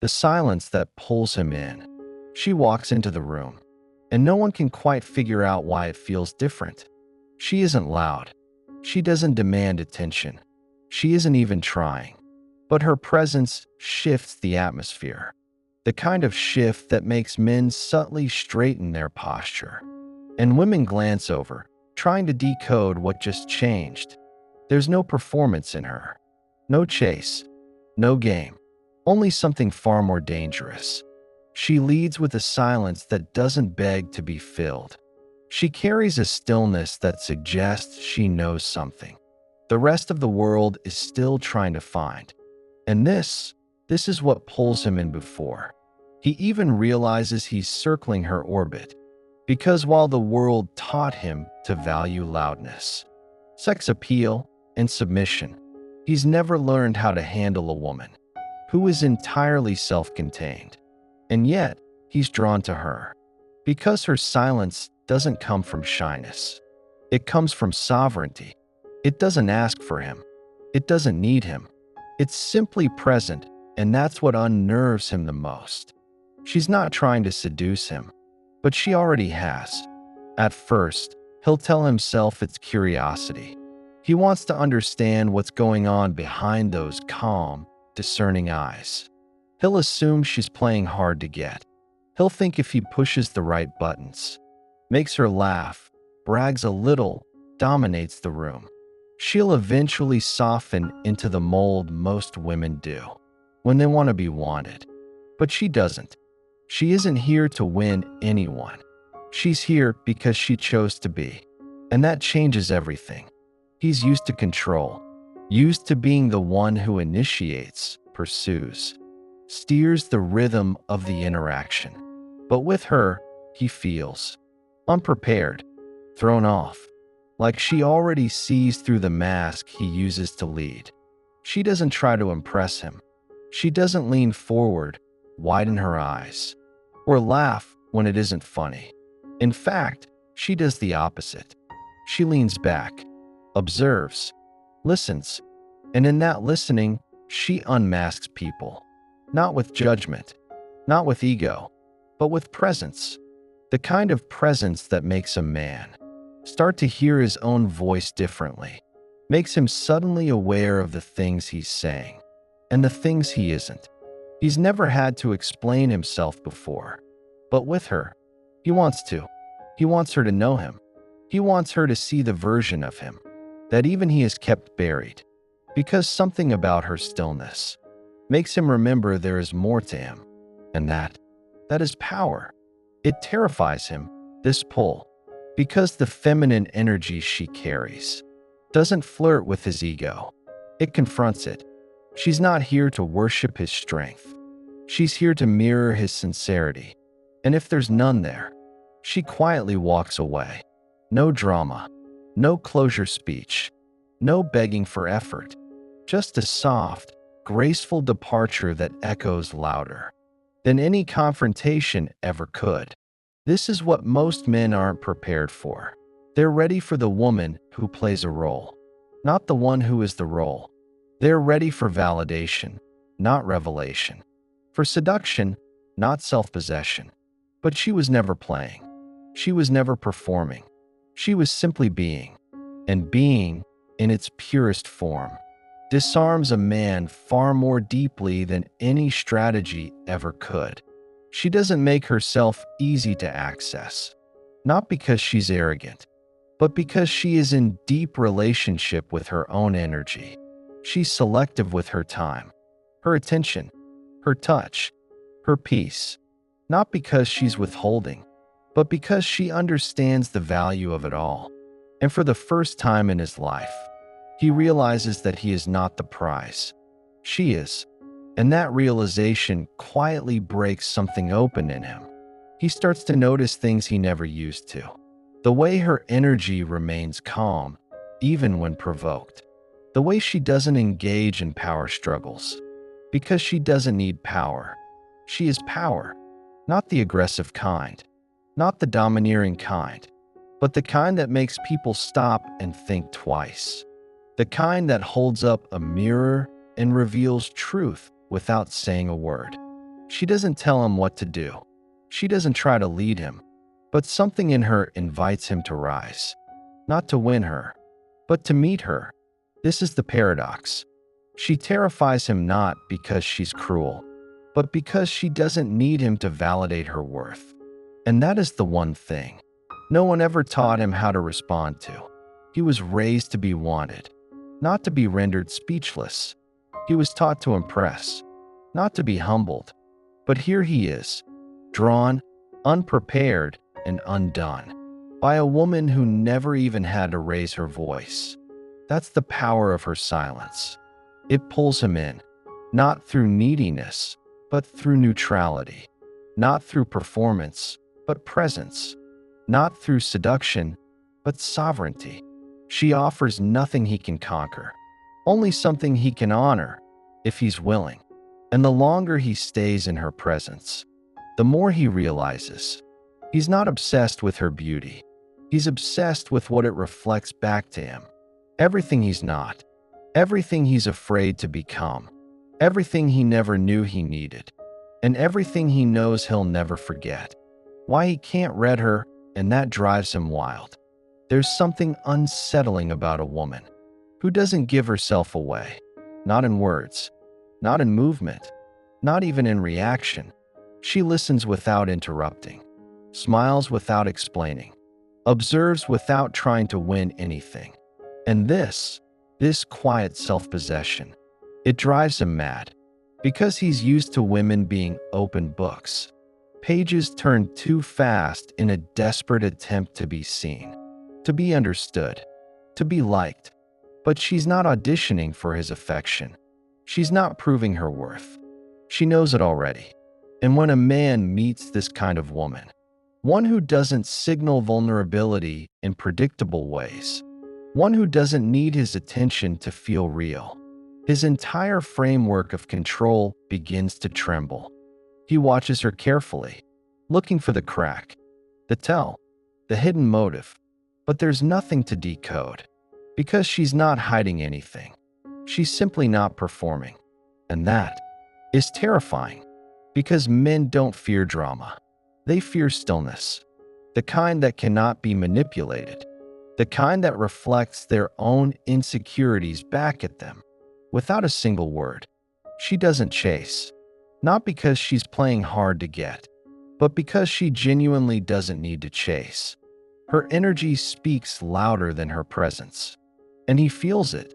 the silence that pulls him in. She walks into the room, and no one can quite figure out why it feels different. She isn't loud. She doesn't demand attention. She isn't even trying. But her presence shifts the atmosphere. The kind of shift that makes men subtly straighten their posture. And women glance over, trying to decode what just changed. There's no performance in her. No chase. No game. Only something far more dangerous. She leads with a silence that doesn't beg to be filled. She carries a stillness that suggests she knows something the rest of the world is still trying to find. And this is what pulls him in before. He even realizes he's circling her orbit. Because while the world taught him to value loudness, sex appeal, and submission, he's never learned how to handle a woman who is entirely self-contained. And yet, he's drawn to her. Because her silence doesn't come from shyness. It comes from sovereignty. It doesn't ask for him. It doesn't need him. It's simply present, and that's what unnerves him the most. She's not trying to seduce him, but she already has. At first, he'll tell himself it's curiosity. He wants to understand what's going on behind those calm, discerning eyes. He'll assume she's playing hard to get. He'll think if he pushes the right buttons, makes her laugh, brags a little, dominates the room, she'll eventually soften into the mold most women do when they want to be wanted. But she doesn't. She isn't here to win anyone. She's here because she chose to be. And that changes everything. He's used to control, used to being the one who initiates, pursues, steers the rhythm of the interaction. But with her, he feels unprepared, thrown off, like she already sees through the mask he uses to lead. She doesn't try to impress him. She doesn't lean forward, widen her eyes, or laugh when it isn't funny. In fact, she does the opposite. She leans back, observes, listens, and in that listening, she unmasks people. Not with judgment, not with ego, but with presence. The kind of presence that makes a man start to hear his own voice differently, makes him suddenly aware of the things he's saying and the things he isn't. He's never had to explain himself before, but with her, he wants to. He wants her to know him. He wants her to see the version of him that even he has kept buried, because something about her stillness makes him remember there is more to him, and that is power. It terrifies him, this pull, because the feminine energy she carries doesn't flirt with his ego. It confronts it. She's not here to worship his strength. She's here to mirror his sincerity. And if there's none there, she quietly walks away. No drama, no closure speech, no begging for effort, just a soft, graceful departure that echoes louder than any confrontation ever could. This is what most men aren't prepared for. They're ready for the woman who plays a role, not the one who is the role. They're ready for validation, not revelation. For seduction, not self-possession. But she was never playing. She was never performing. She was simply being. And being, in its purest form, disarms a man far more deeply than any strategy ever could. She doesn't make herself easy to access, not because she's arrogant, but because she is in deep relationship with her own energy. She's selective with her time, her attention, her touch, her peace, not because she's withholding, but because she understands the value of it all. And for the first time in his life, he realizes that he is not the prize. She is. And that realization quietly breaks something open in him. He starts to notice things he never used to. The way her energy remains calm, even when provoked. The way she doesn't engage in power struggles. Because she doesn't need power. She is power. Not the aggressive kind. Not the domineering kind. But the kind that makes people stop and think twice. The kind that holds up a mirror and reveals truth without saying a word. She doesn't tell him what to do. She doesn't try to lead him, but something in her invites him to rise. Not to win her, but to meet her. This is the paradox. She terrifies him not because she's cruel, but because she doesn't need him to validate her worth. And that is the one thing no one ever taught him how to respond to. He was raised to be wanted, not to be rendered speechless. He was taught to impress, not to be humbled. But here he is, drawn, unprepared, and undone by a woman who never even had to raise her voice. That's the power of her silence. It pulls him in, not through neediness, but through neutrality, not through performance, but presence, not through seduction, but sovereignty. She offers nothing he can conquer, only something he can honor if he's willing. And the longer he stays in her presence, the more he realizes he's not obsessed with her beauty. He's obsessed with what it reflects back to him. Everything he's not, everything he's afraid to become, everything he never knew he needed, and everything he knows he'll never forget. Why he can't read her, and that drives him wild. There's something unsettling about a woman who doesn't give herself away, not in words, not in movement, not even in reaction. She listens without interrupting, smiles without explaining, observes without trying to win anything. And this quiet self-possession, it drives him mad, because he's used to women being open books. Pages turned too fast in a desperate attempt to be seen, to be understood, to be liked. But she's not auditioning for his affection. She's not proving her worth. She knows it already. And when a man meets this kind of woman, one who doesn't signal vulnerability in predictable ways, one who doesn't need his attention to feel real, his entire framework of control begins to tremble. He watches her carefully, looking for the crack, the tell, the hidden motive. But there's nothing to decode, because she's not hiding anything. She's simply not performing. And that is terrifying, because men don't fear drama. They fear stillness, the kind that cannot be manipulated, the kind that reflects their own insecurities back at them, without a single word. She doesn't chase, not because she's playing hard to get, but because she genuinely doesn't need to chase. Her energy speaks louder than her presence, and he feels it.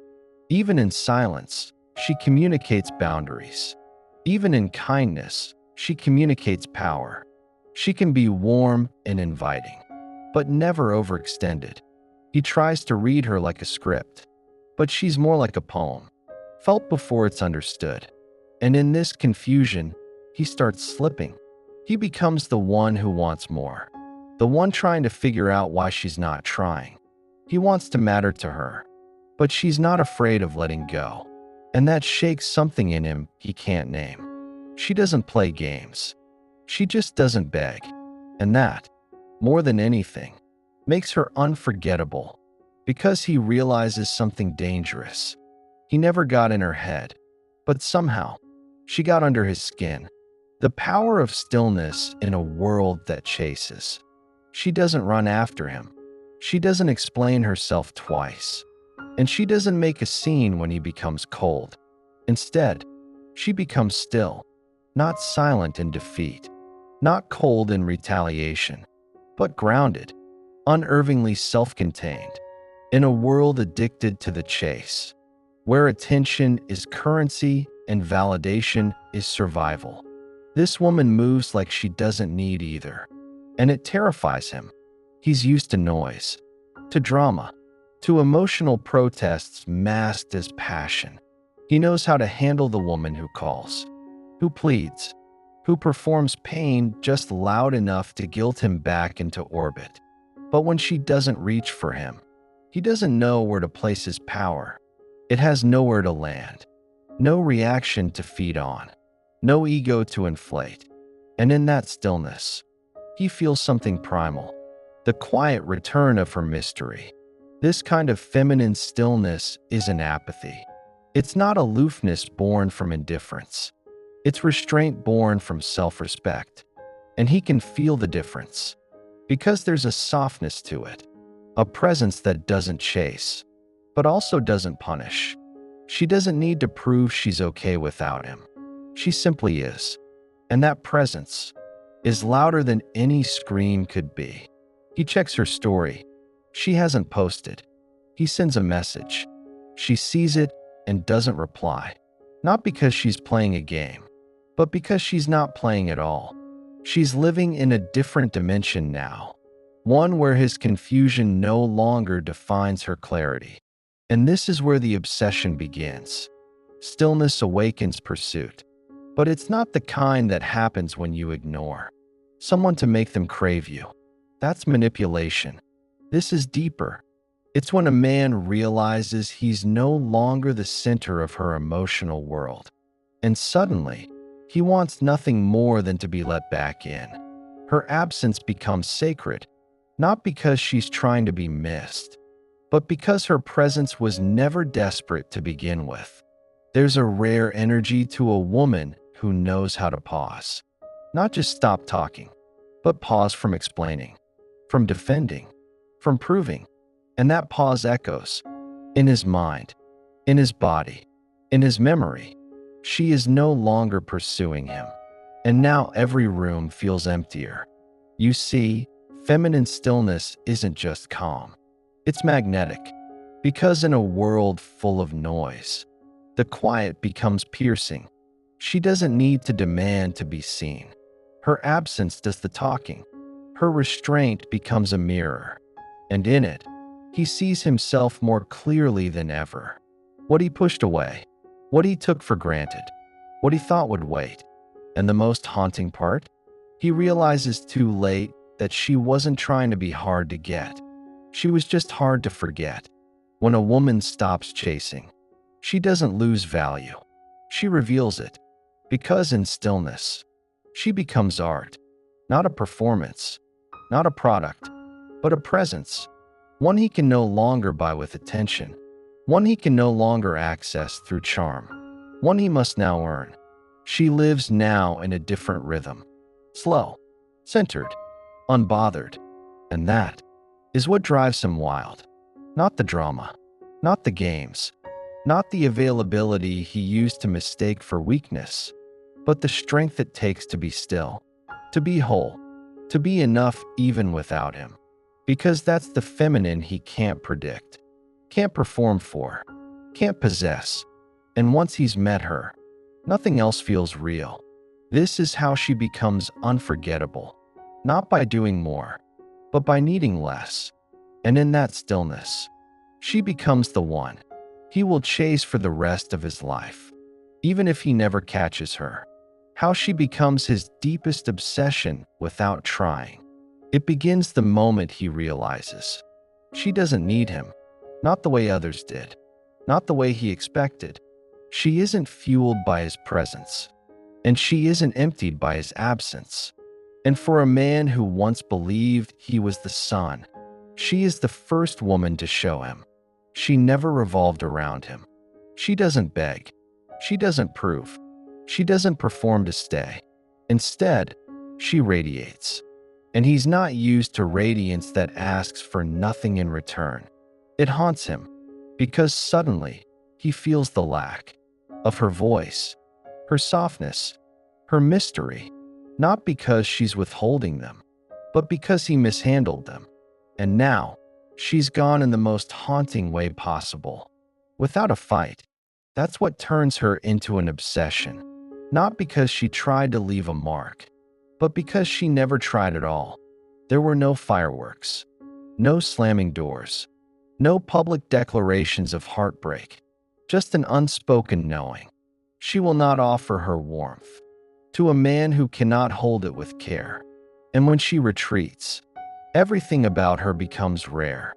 Even in silence, she communicates boundaries. Even in kindness, she communicates power. She can be warm and inviting, but never overextended. He tries to read her like a script, but she's more like a poem, felt before it's understood. And in this confusion, he starts slipping. He becomes the one who wants more, the one trying to figure out why she's not trying. He wants to matter to her, but she's not afraid of letting go. And that shakes something in him he can't name. She doesn't play games. She just doesn't beg. And that, more than anything, makes her unforgettable, because he realizes something dangerous. He never got in her head, but somehow, she got under his skin. The power of stillness in a world that chases. She doesn't run after him. She doesn't explain herself twice. And she doesn't make a scene when he becomes cold. Instead, she becomes still, not silent in defeat, not cold in retaliation, but grounded, unervingly self-contained, in a world addicted to the chase, where attention is currency and validation is survival. This woman moves like she doesn't need either, and it terrifies him. He's used to noise, to drama, to emotional protests masked as passion. He knows how to handle the woman who calls, who pleads, who performs pain just loud enough to guilt him back into orbit. But when she doesn't reach for him, he doesn't know where to place his power. It has nowhere to land, no reaction to feed on, no ego to inflate. And in that stillness, he feels something primal, the quiet return of her mystery. This kind of feminine stillness isn't apathy. It's not aloofness born from indifference. It's restraint born from self-respect, and he can feel the difference because there's a softness to it, a presence that doesn't chase, but also doesn't punish. She doesn't need to prove she's okay without him. She simply is, and that presence is louder than any scream could be. He checks her story. She hasn't posted. He sends a message. She sees it and doesn't reply. Not because she's playing a game, but because she's not playing at all. She's living in a different dimension now, one where his confusion no longer defines her clarity. And this is where the obsession begins. Stillness awakens pursuit, but it's not the kind that happens when you ignore someone to make them crave you. That's manipulation. This is deeper. It's when a man realizes he's no longer the center of her emotional world, and suddenly, he wants nothing more than to be let back in. Her absence becomes sacred, not because she's trying to be missed, but because her presence was never desperate to begin with. There's a rare energy to a woman who knows how to pause. Not just stop talking, but pause from explaining, from defending, from proving. And that pause echoes in his mind, in his body, in his memory. She is no longer pursuing him, and now every room feels emptier. You see, feminine stillness isn't just calm. It's magnetic, because in a world full of noise, the quiet becomes piercing. She doesn't need to demand to be seen. Her absence does the talking. Her restraint becomes a mirror, and in it, he sees himself more clearly than ever. What he pushed away, what he took for granted, what he thought would wait. And the most haunting part? He realizes too late that she wasn't trying to be hard to get. She was just hard to forget. When a woman stops chasing, she doesn't lose value. She reveals it. Because in stillness, she becomes art. Not a performance, not a product, but a presence. One he can no longer buy with attention. One he can no longer access through charm. One he must now earn. She lives now in a different rhythm. Slow, centered, unbothered. And that is what drives him wild. Not the drama, not the games, not the availability he used to mistake for weakness, but the strength it takes to be still, to be whole, to be enough even without him. Because that's the feminine he can't predict, can't perform for, can't possess. And once he's met her, nothing else feels real. This is how she becomes unforgettable, not by doing more, but by needing less. And in that stillness, she becomes the one he will chase for the rest of his life, even if he never catches her. How she becomes his deepest obsession without trying. It begins the moment he realizes she doesn't need him, not the way others did, not the way he expected. She isn't fueled by his presence, and she isn't emptied by his absence. And for a man who once believed he was the sun, she is the first woman to show him. She never revolved around him. She doesn't beg. She doesn't prove. She doesn't perform to stay. Instead, she radiates. And he's not used to radiance that asks for nothing in return. It haunts him because suddenly he feels the lack of her voice, her softness, her mystery, not because she's withholding them, but because he mishandled them. And now, she's gone in the most haunting way possible, without a fight. That's what turns her into an obsession, not because she tried to leave a mark, but because she never tried at all. There were no fireworks, no slamming doors, no public declarations of heartbreak, just an unspoken knowing. She will not offer her warmth to a man who cannot hold it with care. And when she retreats, everything about her becomes rare.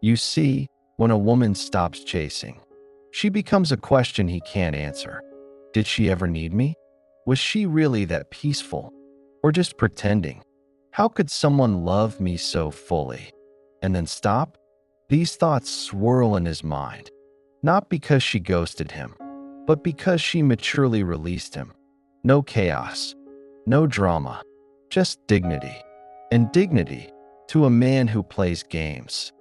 You see, when a woman stops chasing, she becomes a question he can't answer. Did she ever need me? Was she really that peaceful? Or just pretending? How could someone love me so fully and then stop? These thoughts swirl in his mind, not because she ghosted him, but because she maturely released him. No chaos, no drama, just dignity. And dignity, to a man who plays games,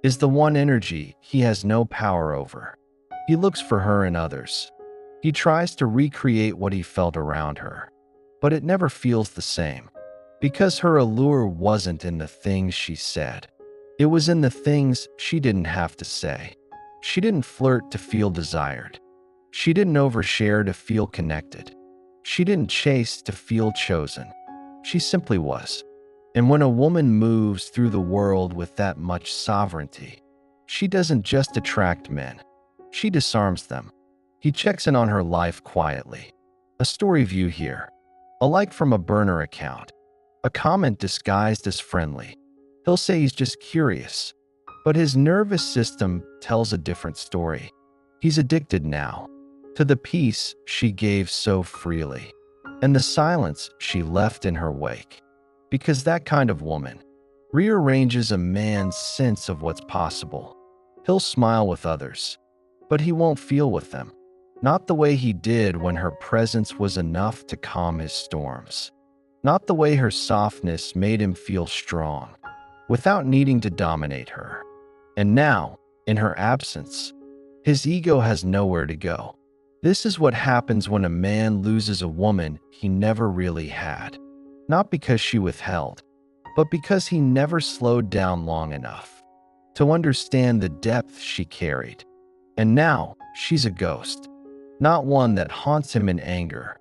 is the one energy he has no power over. He looks for her in others. He tries to recreate what he felt around her, but it never feels the same. Because her allure wasn't in the things she said. It was in the things she didn't have to say. She didn't flirt to feel desired. She didn't overshare to feel connected. She didn't chase to feel chosen. She simply was. And when a woman moves through the world with that much sovereignty, she doesn't just attract men. She disarms them. He checks in on her life quietly. A story view here. A like from a burner account. A comment disguised as friendly. He'll say he's just curious, but his nervous system tells a different story. He's addicted now to the peace she gave so freely and the silence she left in her wake. Because that kind of woman rearranges a man's sense of what's possible. He'll smile with others, but he won't feel with them. Not the way he did when her presence was enough to calm his storms. Not the way her softness made him feel strong, without needing to dominate her. And now, in her absence, his ego has nowhere to go. This is what happens when a man loses a woman he never really had. Not because she withheld, but because he never slowed down long enough to understand the depth she carried. And now, she's a ghost. Not one that haunts him in anger,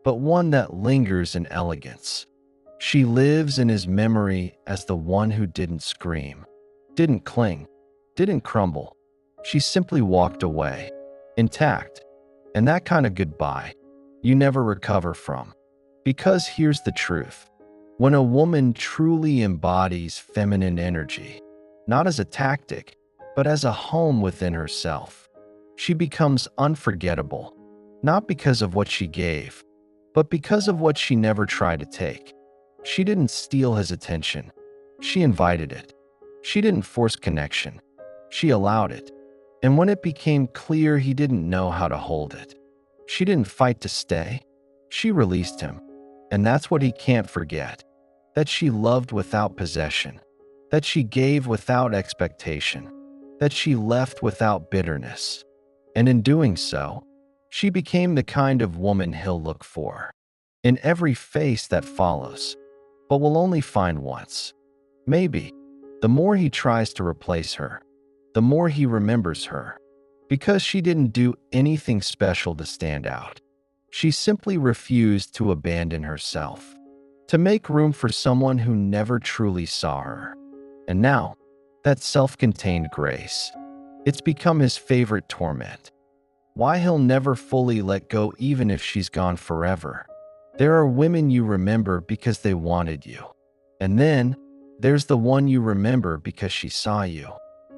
but one that lingers in elegance. She lives in his memory as the one who didn't scream, didn't cling, didn't crumble. She simply walked away, intact. And that kind of goodbye, you never recover from. Because here's the truth. When a woman truly embodies feminine energy, not as a tactic, but as a home within herself, she becomes unforgettable, not because of what she gave, but because of what she never tried to take. She didn't steal his attention. She invited it. She didn't force connection. She allowed it. And when it became clear he didn't know how to hold it, she didn't fight to stay. She released him. And that's what he can't forget. That she loved without possession. That she gave without expectation. That she left without bitterness. And in doing so, she became the kind of woman he'll look for in every face that follows, but will only find once. Maybe. The more he tries to replace her, the more he remembers her. Because she didn't do anything special to stand out. She simply refused to abandon herself, to make room for someone who never truly saw her. And now, that self-contained grace, it's become his favorite torment. Why he'll never fully let go even if she's gone forever. There are women you remember because they wanted you. And then, there's the one you remember because she saw you,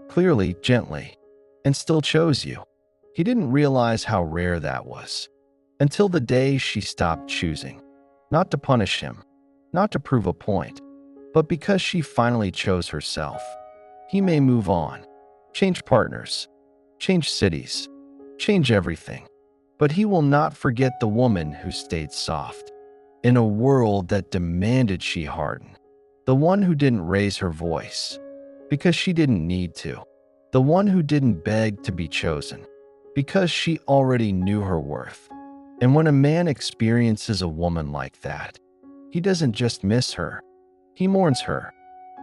clearly, gently, and still chose you. He didn't realize how rare that was, until the day she stopped choosing. Not to punish him, not to prove a point, but because she finally chose herself. He may move on, change partners, change cities, change everything, but he will not forget the woman who stayed soft. In a world that demanded she harden. The one who didn't raise her voice, because she didn't need to. The one who didn't beg to be chosen, because she already knew her worth. And when a man experiences a woman like that, he doesn't just miss her, he mourns her,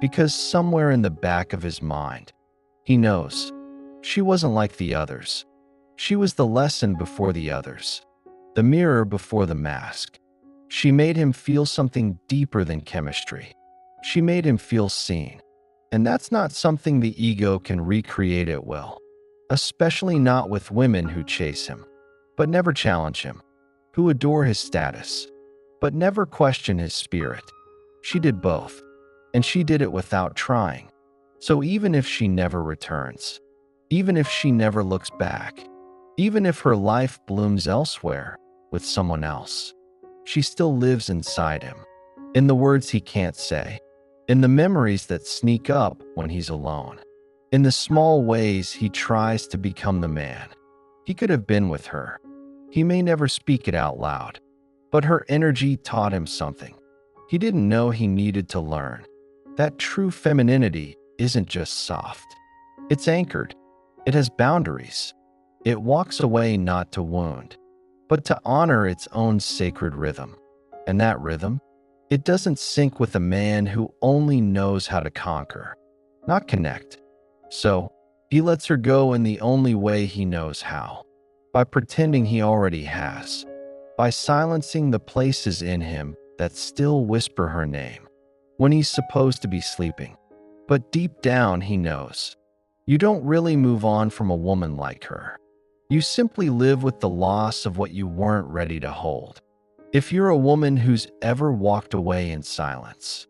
because somewhere in the back of his mind, he knows she wasn't like the others. She was the lesson before the others, the mirror before the mask. She made him feel something deeper than chemistry. She made him feel seen. And that's not something the ego can recreate at will, especially not with women who chase him, but never challenge him, who adore his status, but never question his spirit. She did both, and she did it without trying. So even if she never returns, even if she never looks back, even if her life blooms elsewhere with someone else, she still lives inside him, in the words he can't say, in the memories that sneak up when he's alone, in the small ways he tries to become the man he could have been with her. He may never speak it out loud, But her energy taught him something he didn't know he needed to learn. That true femininity isn't just soft. It's anchored. It has boundaries. It walks away not to wound, but to honor its own sacred rhythm. And that rhythm? It doesn't sync with a man who only knows how to conquer, not connect. So, he lets her go in the only way he knows how, by pretending he already has, by silencing the places in him that still whisper her name when he's supposed to be sleeping. But deep down, he knows. You don't really move on from a woman like her. You simply live with the loss of what you weren't ready to hold. If you're a woman who's ever walked away in silence,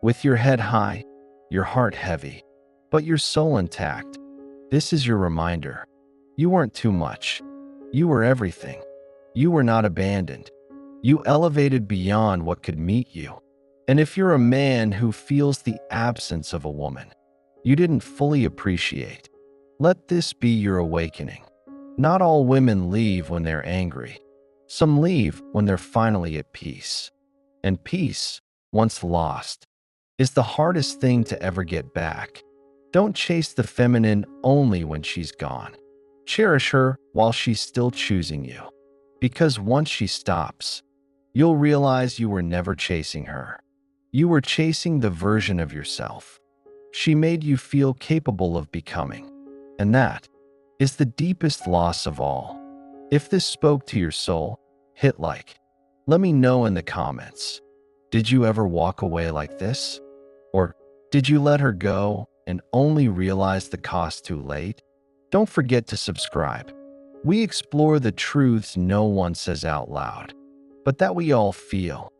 with your head high, your heart heavy, but your soul intact, this is your reminder. You weren't too much. You were everything. You were not abandoned. You elevated beyond what could meet you. And if you're a man who feels the absence of a woman you didn't fully appreciate, let this be your awakening. Not all women leave when they're angry. Some leave when they're finally at peace. And peace, once lost, is the hardest thing to ever get back. Don't chase the feminine only when she's gone. Cherish her while she's still choosing you. Because once she stops, you'll realize you were never chasing her. You were chasing the version of yourself she made you feel capable of becoming. And that is the deepest loss of all. If this spoke to your soul, hit like. Let me know in the comments. Did you ever walk away like this? Or did you let her go and only realize the cost too late? Don't forget to subscribe. We explore the truths no one says out loud, but that we all feel.